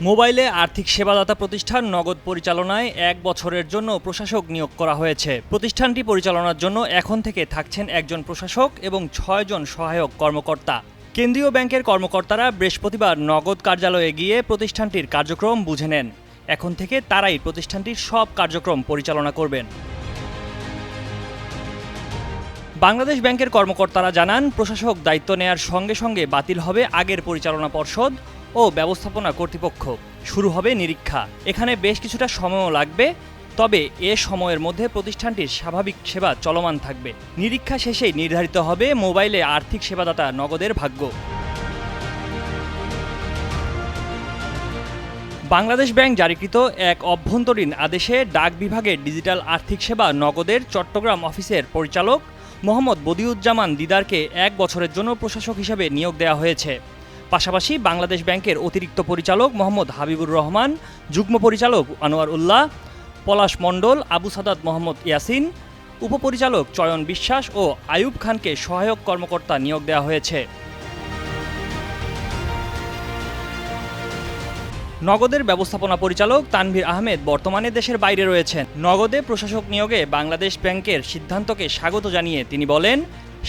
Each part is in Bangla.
মোবাইলে আর্থিক সেবাদাতা প্রতিষ্ঠান নগদ পরিচালনায় ১ বছরের জন্য প্রশাসক নিয়োগ করা হয়েছে। প্রতিষ্ঠানটি পরিচালনার জন্য এখন থেকে থাকছেন একজন প্রশাসক এবং ৬ জন সহায়ক কর্মকর্তা। কেন্দ্রীয় ব্যাংকের কর্মকর্তারা বৃহস্পতিবার নগদ কার্যালয়ে গিয়ে প্রতিষ্ঠানটির কার্যক্রম বুঝে নেন। এখন থেকে তারাই প্রতিষ্ঠানটির সব কার্যক্রম পরিচালনা করবেন। বাংলাদেশ ব্যাংকের কর্মকর্তারা জানান, প্রশাসক দায়িত্ব নেয়ার সঙ্গে সঙ্গে বাতিল হবে আগের পরিচালনা পর্ষদ ও ব্যবস্থাপনা কর্তৃপক্ষ। শুরু হবে নিরীক্ষা। এখানে বেশ কিছুটা সময়ও লাগবে, তবে এ সময়ের মধ্যে প্রতিষ্ঠানটির স্বাভাবিক সেবা চলমান থাকবে। নিরীক্ষা শেষেই নির্ধারিত হবে মোবাইলে আর্থিক সেবাদাতা নগদের ভাগ্য। বাংলাদেশ ব্যাংক জারিকৃত এক অভ্যন্তরীণ আদেশে ডাক বিভাগের ডিজিটাল আর্থিক সেবা নগদের চট্টগ্রাম অফিসের পরিচালক মোহাম্মদ বদিউজ্জামান দিদারকে ১ বছরের জন্য প্রশাসক হিসেবে নিয়োগ দেওয়া হয়েছে। পাশাপাশি বাংলাদেশ ব্যাংকের অতিরিক্ত পরিচালক মোহাম্মদ হাবিবুর রহমান, যুগ্ম পরিচালক আনোয়ার উল্লাহ, পলাশ মণ্ডল, আবু সাদাত মোহাম্মদ ইয়াসিন, উপপরিচালক চয়ন বিশ্বাস ও আয়ুব খানকে সহায়ক কর্মকর্তা নিয়োগ দেওয়া হয়েছে। নগদের ব্যবস্থাপনা পরিচালক তানভীর আহমেদ বর্তমানে দেশের বাইরে রয়েছেন। নগদে প্রশাসক নিয়োগে বাংলাদেশ ব্যাংকের সিদ্ধান্তকে স্বাগত জানিয়ে তিনি বলেন,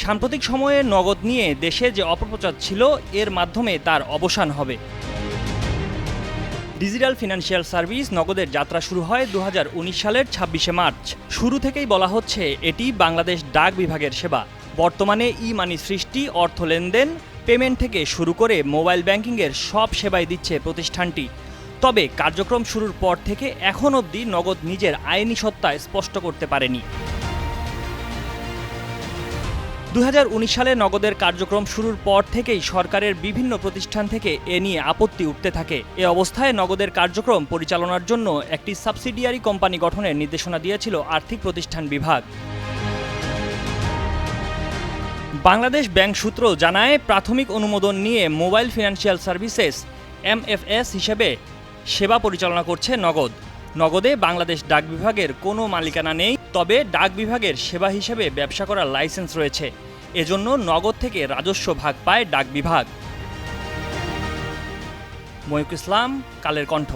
সাম্প্রতিক সময়ে নগদ নিয়ে দেশে যে অপপ্রচার ছিল, এর মাধ্যমে তার অবসান হবে। ডিজিটাল ফিনান্সিয়াল সার্ভিস নগদের যাত্রা শুরু হয় ২০১৯ সালের ২৬শে মার্চ। শুরু থেকেই বলা হচ্ছে এটি বাংলাদেশ ডাক বিভাগের সেবা। বর্তমানে ই মানি সৃষ্টি, অর্থ লেনদেন, পেমেন্ট থেকে শুরু করে মোবাইল ব্যাংকিংয়ের সব সেবাই দিচ্ছে প্রতিষ্ঠানটি। তবে কার্যক্রম শুরুর পর থেকে এখন অবধি নগদ নিজের আইনি সত্তা স্পষ্ট করতে পারেনি। ২০১৯ সালে নগদের কার্যক্রম শুরুর পর থেকেই সরকারের বিভিন্ন প্রতিষ্ঠান থেকে এ নিয়ে আপত্তি উঠতে থাকে। এ অবস্থায় নগদের কার্যক্রম পরিচালনার জন্য একটি সাবসিডিয়ারি কোম্পানি গঠনের নির্দেশনা দিয়েছিল আর্থিক প্রতিষ্ঠান বিভাগ। বাংলাদেশ ব্যাংক সূত্র জানায়, প্রাথমিক অনুমোদন নিয়ে মোবাইল ফিনান্সিয়াল সার্ভিসেস MFS হিসেবে সেবা পরিচালনা করছে নগদ। নগদে বাংলাদেশ ডাক বিভাগের কোনো মালিকানা নেই, তবে ডাক বিভাগের সেবা হিসেবে ব্যবসা করার লাইসেন্স রয়েছে। এজন্য নগদ থেকে রাজস্ব ভাগ পায় ডাক বিভাগ। ময়ূক ইসলাম, কালের কণ্ঠ।